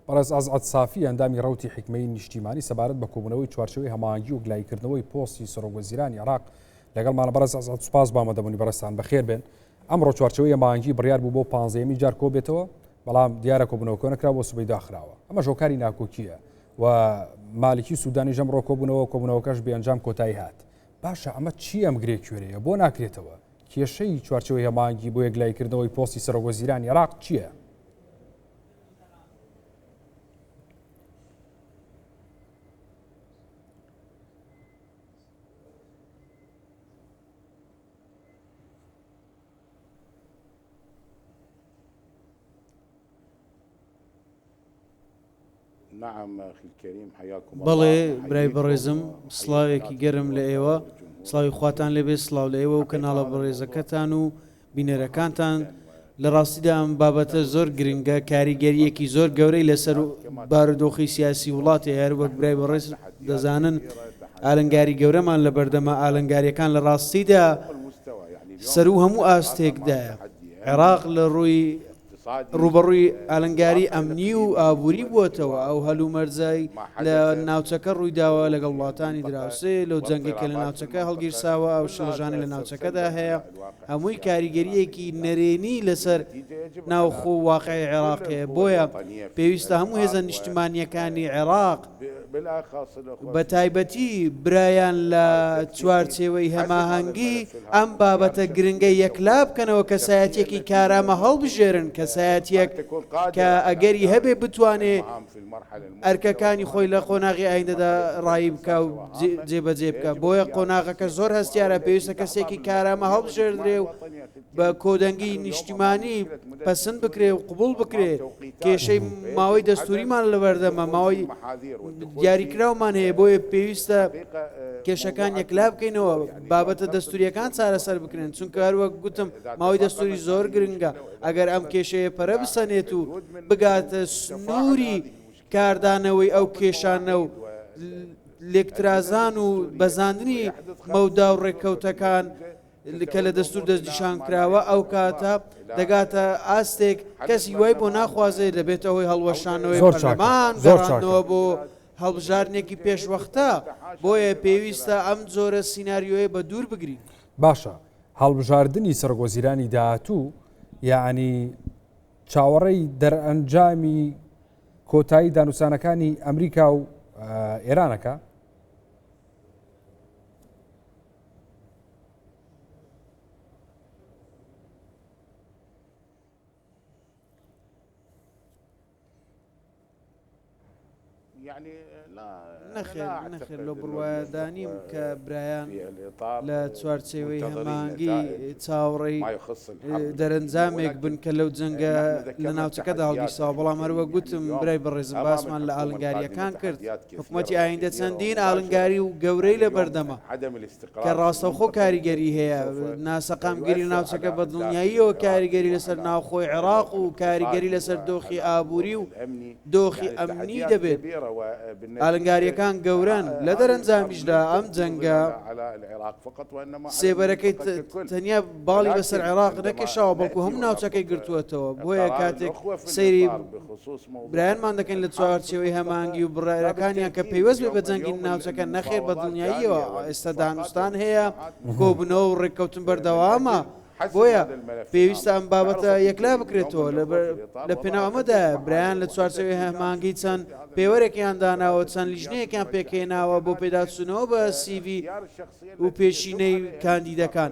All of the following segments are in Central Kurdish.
بەڕێز ئازاد سافی ئەندامی ڕەوتی حکمەی نیشتیمانی سەبارەت بە کۆبوونەوەی چوارچەوەی هەماهەنگی و گلایکردنەوەی پۆستی سەرۆکوەزیرانی عێراق لەگەڵمانە بەڕێز ئازاد سوپاس بامەدەبوونی بەڕێستان بەخێر بێن. ئەمڕۆ چوارچەوەی هەماهەنگی بڕیار بوو بۆ 15یەمی جار کۆ بێتەوە، بەڵام دیارە کۆبوونەوە نەکرا بۆ سبەی داخراوە. ئەمە ژۆکاری ناکۆکیە و مالکی سوودانی ژەمڕۆ کۆبوونەوەکەش بێنجام کۆتایی هات. باشە ئەمە چی ئەم گرێکوێرەیە بۆ ناکرێتەوە؟ کێشەی چوارچەوەی هەماهەنگی بۆ یەکلایکردنەوەی پۆستی سەرۆکوەزیرانی عێراق چییە؟ بەڵێ برای بەڕێزم سڵاوێکی گەرم لە ئێوە، سڵاوی خواتان لەبێ، سڵاو لە ئێوە و کەناڵە بەڕێزەکەتان و بینەرەکانتان. لە ڕاستیدا ئەم بابەتە زۆر گرنگە، کاریگەریەکی زۆر گەورەی لەسەر بارودۆخی سیاسی وڵاتی هەروەک برای بەڕێز دەزانن ئالنگاری گەورەمان لە بەردەمە ئالنگاریەکان لە ڕاستیدا سەر و هەموو ئاستێکدایە. عێراق لە ڕوبەڕووی ئالنگاری ئەمنی و ئابووری بووەتەوە. ئەو هەلومەرجای لە ناوچەکە ڕوویداوە لەگەڵ وڵاتانی دراوسێ لەو جەنگێکە لە ناوچەکە هەڵگیرساوە، ئەو شڵژانی لە ناوچەکەدا هەیە. هەمووی کاریگەریەکی نەرێنی لەسەر ناوخۆ واقعی عێراقەیە. بۆیە پێویستە هەموو هێزە نیشتیمانیەکانی عێراق بە تایبەتی برایان لە چوارچێوەی هەماهەنگی ئەم بابەتە گرنگە یەکلا بکەنەوە، کەسایەتێکی کارامە هەڵبژێرن، کەسایەتێک کە ئەگەری هەبێ بتوانێ ئەرکەکانی خۆی لە قۆناغی ئایندەدا ڕایی بکە و جێبەجێ بکە. بۆیە قۆناغەکە زۆر هەستیارە، پێویستە کەسێکی کارامە هەڵبژێردرێ و بە کۆدەنگی نیشتیمانی پەسەند بکرێ و قبول بکرێ. کێشەی ماوەی دەستوریمان لە بەردەمە، ماوەی دیاریکراومان هەیە، بۆیە پێویستە کێشەکان یەکلا بکەینەوە، بابەتە دەستوریەکان چارەسەر بکرێن، چونکە هەروەک گوتم ماوەی دەستوری زۆر گرنگە. ئەگەر ئەم کێشەیە پەرە بسەنێت و بگاتە سنووری کاردانەوەی ئەو کێشانە و لێکترازان و بەزاندنی مەودا و ڕێککەوتەکان کە لە دەستور دەستنیشان کراوە، ئەو کاتە دەگاتە ئاستێک کەسی وای بۆ ناخوازێت دەبێتە هۆی هەڵوەشانەوەی پەرلەمان گەڕاندنەوە بۆ هەڵبژارنێکی پێشوەختە. بۆیە پێویستە ئەم جۆرە سیناریۆیە بە دوور بگرین. باشە، هەڵبژاردننی سەرۆکوەزیرانی داهاتوو یعنی چاوەڕێی دەرئەنجامی کۆتایی دانووسانەکانی ئەمریکا و ئێرانەکە؟ نەخێر لە بڕواایەدانیم کە برایان لە چوارچێوەی هەماهەنگی چاوەڕێی دەرەنجامێک بن کە لەو جەنگە لە ناوچەکەدا هەڵگیرساوە. بەڵام هەروە گوتم برای بەڕێزم باسمان لە ئالنگاریەکان کرد. حکوومەتی ئایندە چەندین ئالنگاری و گەورەی لە بەردەمە کە ڕاستەوخۆ کاریگەری هەیە، ناسەقامگیری ناوچەکە بە دڵنیاییەوە کاریگەری لەسەر ناوخۆی عێراق و کاریگەری لەسەر دۆخی ئابووری و دۆخی ئەمنی دەبێت. ئالنگاریەکان گەوران لە دەرەنجامیشدا ئەم جەنگە سێبەرەکەی تەنیا باڵی بەسەر عێراق نەکێشاوە، بەڵکو هەموو ناوچەکەی گرتووەتەوە. بۆیە کاتێک سەیری برایانمان دەکەین لە چوارچێوەی هەماهەنگی و بڕایەکانیان کە پەیوەست بێ بە جەنگی ناوچەکە، نەخێر بە دڵنیاییەوە ئێستا دانوستان هەیە، کۆبوونەوە و ڕێککەوتن بەردەوامە. بۆیە پێویستە ئەم بابەتە یەکلا بکرێتەوە. لە پێناوەمەدا برایان لە چوارچەوەی هەماهەنگی چەند پێوەرێکیان داناوە، چەند لیژنەیەکیان پێکێناوە بۆ پێداچوونەوە بە CV و پێشینەی کاندیدەکان،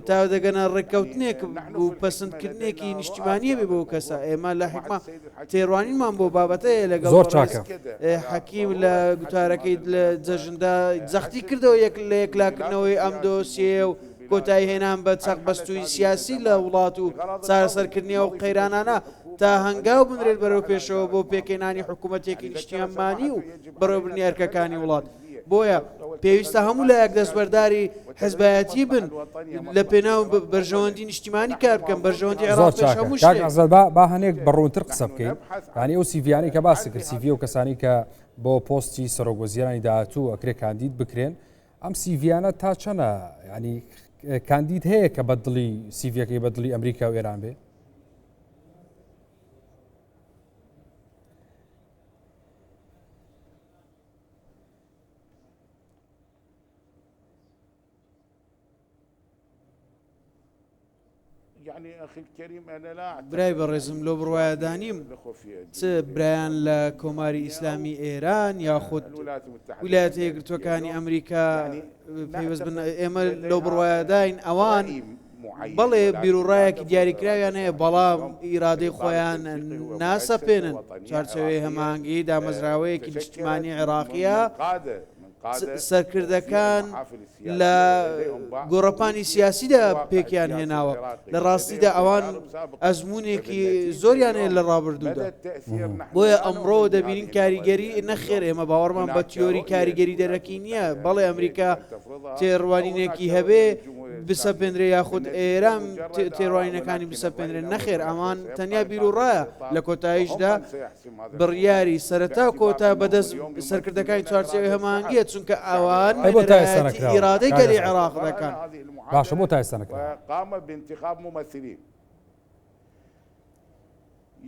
تا دەگەنە ڕێککەوتنێک و پەسەندکردنێکی نیشتیمانیە بێ بۆ کەسە. ئێمە لە حکمە تێڕوانینمان بۆ بابەتەیە لەگەڵ حەکیم لە گوتارەکەی لە جەژندا جەختی کردەوە لە یەکلاکردنەوەی ئەم دۆسیە و کۆتایی هێنان بە چەق بەستووی سیاسی لە وڵات و چارەسەرکردنیەوە و قەیرانانە تا هەنگاو بنرێت بەرەو پێشەوە بۆ پێکێنانی حکوومەتێکی نیشتیمانی و بەڕێوەبردنی ئەرکەکانی وڵات. بۆیە پێویستە هەموو لایەک دەستبەرداری حزبایەتی بن لە پێناو بەرژەوەندی نیشتیمانی کار بکەن، بەرژەوەندی عێراق پێش هەموو شتێک. با هەنێک بەڕوونتر قسە بکەین، یعنی ئەو سیڤیانەی کە باسی کرد، سیڤی و کەسانی کە بۆ پۆستی سەرۆکوەزیرانی داهاتوو ئەکرێ کاندید بکرێن، ئەم سیڤیانە تا چەنە؟ ینی کاندید هەیە کە بەدڵی سیڤیەکەی بەدڵی ئەمریکا و ئێران بێ؟ يعني أخي الكريم أنا لا أعتقد برای بەڕێزم لۆ بڕواایەدانیم چ برایان لە کۆماری ئیسلامی ئێران یاخود ویلایەتە یەکگرتووەکانی ئەمریکا پێوەست بن ئێمە لەو بڕواایەداین ئەوان بەڵێ بیرروڕایەکی دیاریکراویان هەیە بەڵام ئیرادەی خۆیان ناسەپێنن چارچەوەی هەمانگی دامەزراوەیەکی نیشتیمانی عێراقیە سەرکردەکان لە گۆڕەپانی سیاسیدا پێکیان هێناوە لە ڕاستیدا ئەوان ئەزمونێکی زۆریان هەیە لە ڕابردوودا بۆیە ئەمڕۆ دەبینین کاریگەری نەخێر ئێمە باوەڕمان بە تیۆری کاریگەری دەرەکی نییە بەڵێ ئەمریکا تێڕوانینێکی هەبێ بسەپێنرێ یاخود ئێران تێڕوانینەکانی بسەپێنرێن نەخێر ئەمان تەنیا بیرروڕایە لە کۆتاییشدا بڕیاری سەرەتا کۆتا بەدەست سەرکردەکانی چوارچێوەی هەمانگیە چونکە ئەوان ئیرادەی گەلی عێراق دەکەن باشە بۆ تا ئێستا نەکرا قام بانتخاب ممثلين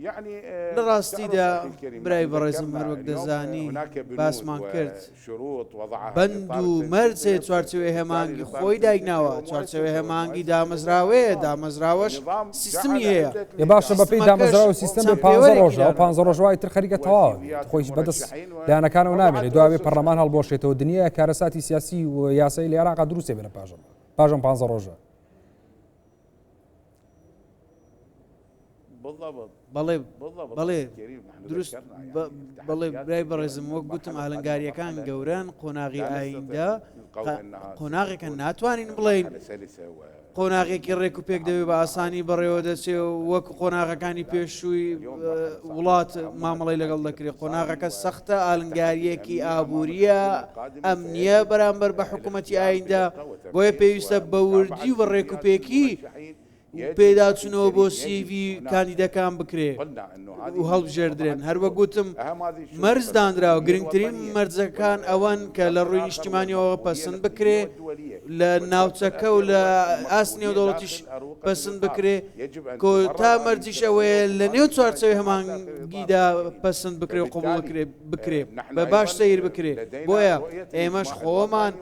يعني لە ڕاستیدا برای بەڕێزم هەروەک دەزانی باسمان کرد بەند و مەرجێ چوارچێوەی هێمانگی خۆی دایناوە چوارچێوەی هێمانگی دامەزراوەیە دامەزراوەش سیستمی هەیە ێ باشە بەپی دامەزراوە سیستم بێ 5 ڕۆژە و 5 ڕۆژوای تر خەریکە تەواوە خۆی بەدەست لایەنەکانەوە نامێنێت دوابێ پەرلەمان هەڵبۆشێتەوە دنیا کارەساتی سیاسی و یاسای لە عێراقا دروستێ بێنە پاژەم 5 ڕۆژە بەڵێ دروست بەڵێ برای بەڕێزم وەک گوتم ئالنگاریەکان گەوران قۆناغی ئایندا قۆناغێکە ناتوانین بڵین قۆناغێکی ڕێک و پێک دەوێت بە ئاسانی بەڕێوە دەچێ وەک قۆناغەکانی پێشووی وڵات مامەڵی لەگەڵ دەکرێت قۆناغەکە سەختە ئالنگاریەکی ئابوووریە ئەمنیە بەرامبەر بە حکوومەتی ئایندا بۆیە پێویستە بە وردی و بە ڕێک و پێکی پێداچونەوە بۆ سیڤی کاندیدەکان بکرێ و هەڵبژێردرێن هەروە گوتم مەرز دانراوە گرنگترین مەرجەکان ئەوەن کە لە ڕووی نیشتیمانیەوە پەسەند بکرێ لە ناوچەکە و لە ئاسنی و دەوڵەتیش پەسەند بکرێ کۆتا مەرجیش ئەوەیە لە نێو چوارچەوەی هەمانگیدا پەسەند بکرێ و قوبوڵ بکرێ بە باش سەیر بکرێ بۆیە ئێمەش خۆمان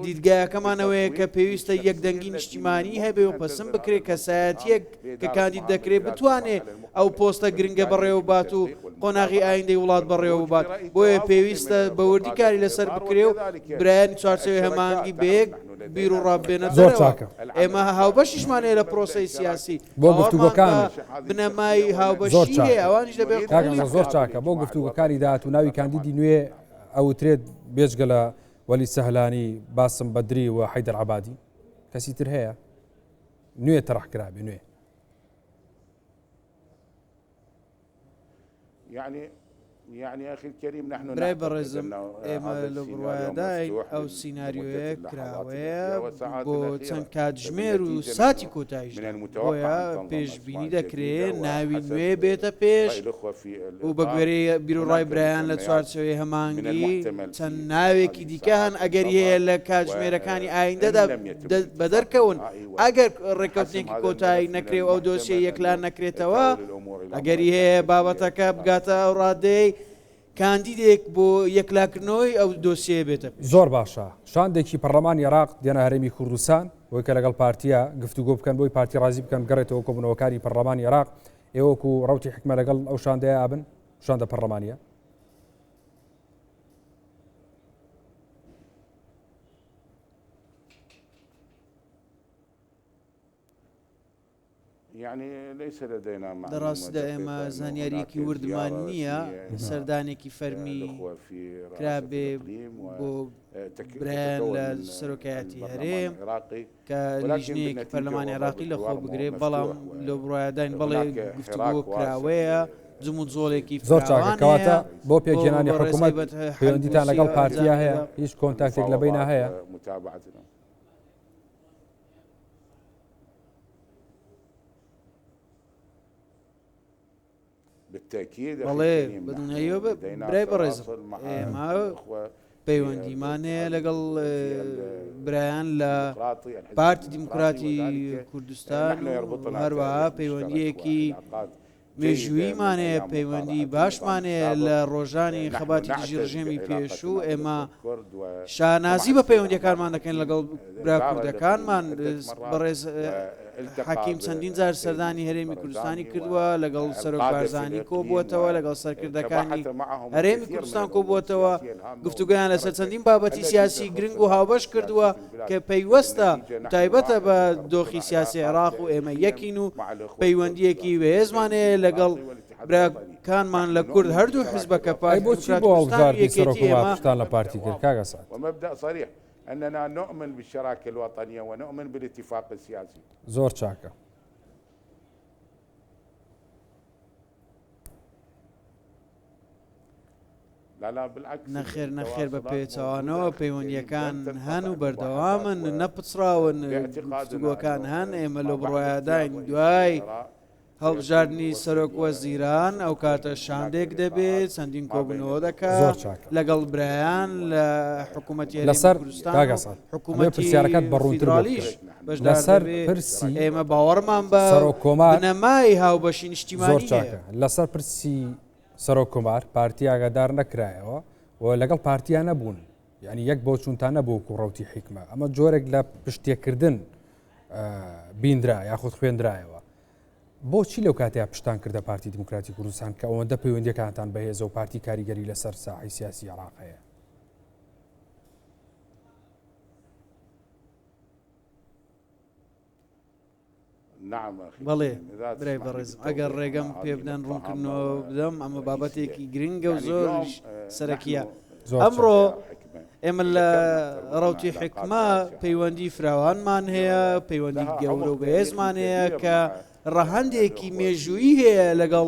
دیدگایەکەمانەوەیە کە پێویستە یەکدەنگی نیشتیمانی هەبێ و پەسەند بکرێ کەسایەتیەک کە کاندید دەکرێت بتوانێت ئەو پۆستە گرنگە بەڕێوە بات و قۆناغی ئایندەی وڵات بەڕێوە بات بۆیە پێویستە بەوردی کاری لەسەر بکرێ و برایانی چوارچەوەی هەمانگی بەیەک بیر و ڕابێنە زۆر چاکە ئێمە هاوبەشیشمانەیە لە پرۆسەی سیاسی بۆ گفتوگۆکان بنەمای هاوبەشی هەیە ئەوانیش دەبێت زۆر چاکە بۆ گفتوگەکانی داهات و ناوی کاندیدی نوێ ئەوترێت بێجگە لە وەلی سەهلانی باسم بەدری و حەیدەر عەبادی کەسی تر هەیە نوێ تەڕەحکرابێ نوێ يعني أخي الكريم نحن برای بەڕێزم ئێمە لە بڕواایەداین ئەو سیناریۆیە کراوەیە بۆ چەند کاتژمێر و ساتی کۆتاییش بۆیە پێشبینی دەکرێت ناوی نوێ بێتە پێش و بە گوێرەی بیرروڕای برایان لە چوارچەوەی هەمانگی چەند ناوێکی دیکە هەن ئەگەر هەیە لە کاتژمێرەکانی ئایندەدا بەدەرکەون ئەگەر ڕێکەوتێکی کۆتایی نەکرێ و ئەو دۆسیە یەکلان نەکرێتەوە ئەگەری هەیە بابەتەکە بگاتە ئەو ڕادەی کاندیدێک بۆ یەکلاکردنەوەی ئەو دۆسیە بێتە زۆر باشە شاندێکی پەرلەمانی عێراق دێنە هەرێمی کوردستان وەی کە لەگەڵ پارتیە گفتوگۆ بکەن بۆی پارتی ڕازی بکەن گەڕێتەوە کۆبوونەوەکانی پەرلەمانی عێراق ئێوەکو ڕەوتی حکمە لەگەڵ ئەو شاندەیە ئابن شاندە پەرلەمانیە لە ڕاستیدا ئێمە زانیاریەکی وردمان نییە سەردانێکی فەرمی کرابێ بۆ برایان لە سەرۆکایەتی هەرێم کە لیژنەیەکی پەرلەمانی عێراقی لەخۆ بگرێ بەڵام لە بڕایەداین بەڵێ گفتوگۆ کراوەیە جمود زۆڵێکی زۆر چاکەکەواتە بۆ پێگەێنانی حکوومەت پەیوەندیتان لەگەڵ پارتیا هەیە هیچ کۆنتاکتێک لە بینە هەیە بەڵێ بدڵنیاییەوە برای بەڕێزم ئێمە پەیوەندیمانەیە لەگەڵ برایان لە پارتی دیموکراتی کوردستان و هەروەها پەیوەندیەکی مێژوویمانەیە پەیوەندی باشمانەیە لە ڕۆژانی خەباتی دژی ڕژێمی پێشوو ئێمە شانازی بە پەیوەندیەکانمان دەکەین لەگەڵ برا کوردەکانمان بەڕێز حەکیم چەندین جار سەردانی هەرێمی کوردستانی کردووە لەگەڵ سەرۆک بارزانانی کۆبووەتەوە لەگەڵ سەرکردەکانی هەرێمی کوردستان کۆبووەتەوە گفتوگویان لەسەر چەندین بابەتی سیاسی گرنگ و هاوبەش کردووە کە پەیوەستە تایبەتە بە دۆخی سیاسی عێراق و ئێمە یەکین و پەیوەندیەکی بەهێزمانەیە لەگەڵ براکانمان لە کورد هەردوو حزبەکە بۆچی بۆ هەڵبژاردنی سەرۆک وڵاتان لە پارتی کرد کاگە سعد؟ ومبدأ صريح أننا نؤمن بالشراكة الوطنية ونؤمن بالاتفاق السياسي. زۆر چاکە. نەخێر بە پێچەوانەوە پەیوەندیەکان هەن و بەردەوامن نەپچراون گفتوگۆکان هەن ئێمە لە بڕۆیاداین دوای هەڵبژاردننی سەرۆک وەزیران ئەو کاتە شاندێک دەبێت چەندین کۆبنەوە دەکات لەگەڵ برایان لە حکوومەتی لەسەر حکوومەت پرسیارەکەت بەڕوونترالیش لەسەر پرسی ئێمە باوەڕمان بە سەرۆک کۆمار نەمای هاوبەشی نیشتیمانی زۆر چاکە لەسەر پرسی سەرۆک کۆمار پارتی ئاگادار نەکرایەوە و لەگەڵ پارتیان نەبوون یعنی یەک بۆ چونتان نەبوو کوڕەوتی حیکمە ئەمە جۆرێک لە پشتێکردن بیندرا یاخود خوێندرایەوە بۆچی لەو کاتەیە پشتان کردە پارتی دیموکراتی کوردستان کە ئەوەندە پەیوەندیەکانتان بەهێزە و پارتی کاریگەری لەسەر ساحەی سیاسی عێراق هەیە؟ بەڵێ برای بەڕێزم ئەگەر ڕێگەم پێ بدەن ڕوونکردنەوە بدەم ئەمە بابەتێکی گرنگە و زۆر سەرەکیە ئەمڕۆ ئێمە لە ڕەوتی حکمە پەیوەندی فراوانمان هەیە پەیوەندی گەورە و بەهێزمان هەیە کە ڕەهەندێکی مێژوویی هەیە لەگەڵ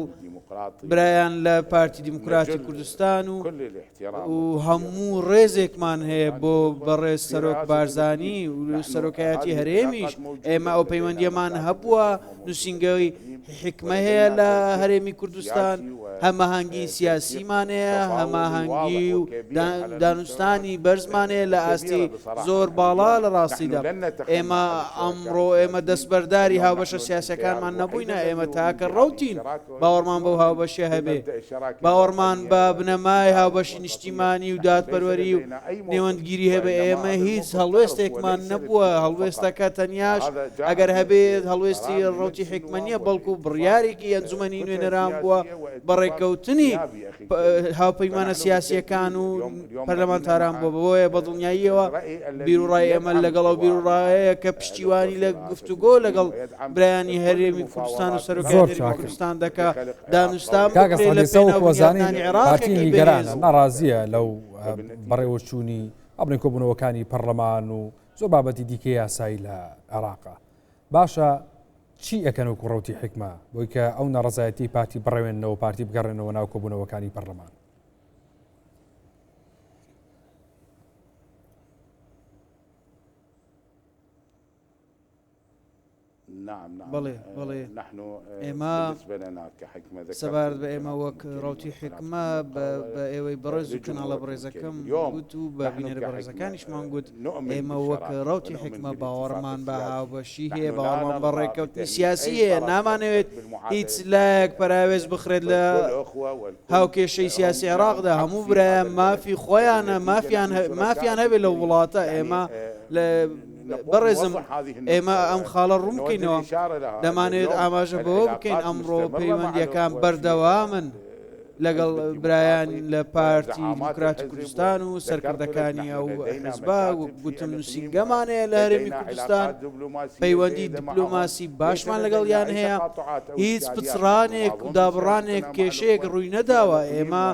برایان لە پارتی دیموکراتی کوردستان و هەموو ڕێزێکمان هەیە بۆ بەڕێز سەرۆک بارزانی و سەرۆکایەتی هەرێمیش ئێمە ئەو پەیوەندیەمان هەبووە نووسینگەی حکمە هەیە لە هەرێمی کوردستان هەماهەنگی سیاسیمان هەیە هەماهەنگی و دانوستانی بەرزمانەیە لە ئاستی زۆر باڵا لە ڕاستیدا ئێمە ئەمڕۆ ئێمە دەستبەرداری هاوبەشە سیاسەکانمان نەبووینە ئێمە تاکە ڕەوتین باوەڕمان بەو هاوبەشە هەبێ باوەڕمان بە بنەمای هاوبەشی نیشتیمانی و دادپەروەری و نێوەندگیری هەبێ ئێمە هیچ هەڵوێستێکمان نەبووە هەڵوێستەکە تەنیاش ئەگەر هەبێت هەڵوێستی ڕەوتی حکمە نییە بەڵکو بڕیارێکی ئەنجومەنی نوێنەران بووە بەڕێکەوتنی هاوپەیمانە سیاسیەکان و پەرلەمانتاران بۆ بەوەیە بە دڵنیاییەوە بیرروڕای ئێمە لەگەڵ ئەو بیرروڕایەیە کە پشتیوانی لە گفتوگۆ لەگەڵ برایانی هەرێمی کوردستان و سەرۆکایەتی کوردستان دەکا دانوستان وەزانی پارتی نیگەرانە ناڕازیە لەو بەڕێوەچوونی ئەبنی کۆبوونەوەکانی پەرلەمان و زۆر بابەتی دیکە یاسایی لە عێراقا باشە چی ئەکەن و کوڕەوتی حکمە بۆی کە ئەو نەڕزایەتی پارتی بڕێوێنەوە پارتی بگەڕێنەوە ناو کۆبوونەوەکانی پەرلەمان؟ بەڵێ ئێمە سەبارەت بە ئێمە وەک ڕەوتی حکمە بە ئێوەی بەڕێز و کەناڵە بەڕێزەکەم گوت و بە بینەرە بەڕێزەکانیشمان گوت ئێمە وەک ڕەوتی حکمە باوەڕمان بە هاوبەشی هەیە باوەڕمان بە ڕێکەوتنی سیاسی هەیە نامانەوێت هیچ لایەک پەراوێز بخرێت لە هاوکێشەی سیاسی عێراقدا هەموو برایان مافی خۆیانە مافیان هەبێت لە وڵاتە ئێمە بەڕێزم ئێمە ئەم خاڵە ڕوون بکەینەوە دەمانێت ئاماژە بەوە بکەین ئەمڕۆ پەیوەندیەکان بەردەوامن لەگەڵ برایان لە پارتی دیموکراتی کوردستان و سەرکردەکانی ئەو حیزبا گوتم نووسینگەمانەیە لە هەرێمی کوردستان پەیوەندی دیپلۆماسی باشمان لەگەڵیان هەیە هیچ پچڕانێک و دابڕانێک کێشەیەک ڕووی نەداوە ئێمە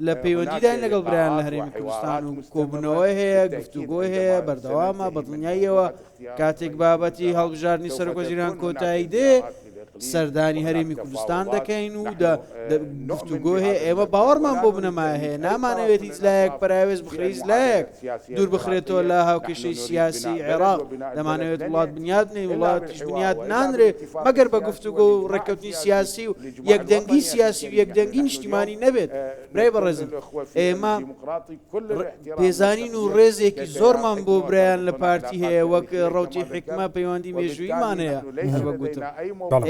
لە پەیوەندیدان لەگەڵ برایان لە هەرێمی کوردستان و کۆبوونەوەی هەیە گفتوگۆی هەیە بەردەوامە بەدڵنیاییەوە کاتێک بابەتی هەڵبژاردننی سەرۆک وەزیران کۆتایی دێ سەردانی هەرێمی کوردستان دەکەین و گفتوگۆ هەیە ئێمە باوەڕمان بۆ بنەمای هەیە نامانەوێت هیچ لایەک پەراوێز بخرێت لایەک دوور بخرێتەوە لە هاوکێشەی سیاسی عێراق دەمانەوێت وڵات بنیادنی وڵاتیش بنیاد نانرێ مەگەر بە گفتوگۆ و ڕێکەوتنی سیاسی و یەکدەنگی سیاسی و یەکدەنگی نیشتیمانی نەبێت برای بەڕێزم ئێمە پێزانین و ڕێزێکی زۆرمان بۆ برایان لە پارتی هەیە وەک ڕەوتی حکمە پەیوەندی مێژوویمان هەیە بەگوتم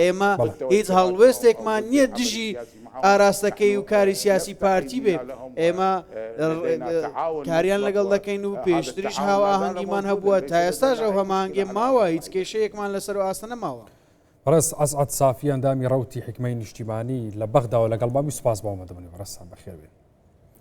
ئێمە هیچ هەڵوێستێکمان نییە دژی ئاراستەکەی و کاری سیاسی پارتی بێ ئێمە کاریان لەگەڵ دەکەین و پێشتریش هاو ئاهەنگیمان هەبووە تا ئێستاش ئەو هەماهەنگێ ماوە هیچ کێشەیەکمان لەسەر و ئاستە نەماوە بەڕێز ئەسعەد سافی ئەندامی ڕەوتی حکمەی نیشتیمانی لە بەغدا و لەگەڵ بامی سوپاس باوەمە دەبنی بەڕێستان بەخێر بێن.